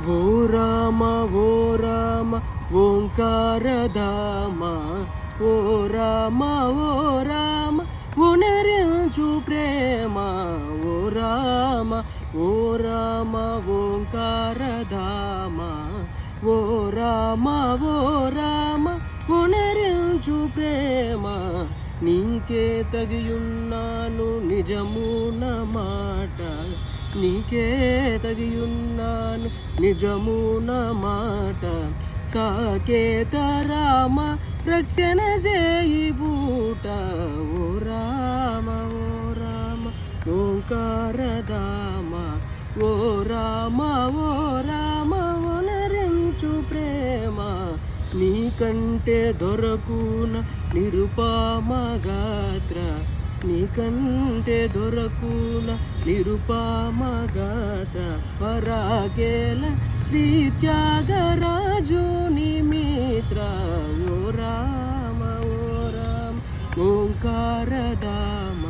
ఓ రామ ఓ రామ ఓంకారధామ ఓ రామ ఓ రామ ఉనరించు ప్రేమ ఓ రామ ఓ రామ ఓంకారధామ ఓ రామ ఓ రామ ఉనరించు ప్రేమ నీకే తగియున్నాను నిజమున మాట నీకే తగియున్నాను నిజమున మాట సాకేత రామ రక్షణ చేయి బూట ఓ రామ ఓ రామ ఓంకారధామ ఓ రామ ఓ రామ ఉనరించు ప్రేమ నీకంటే దొరకున నిరుపమ గాత్ర నీకంటే దొరకున నిరుపమ గాత్ర పరాగేల శ్రీ త్యాగరాజు నిమిత్ర ఓ రామ ఓంకారధామ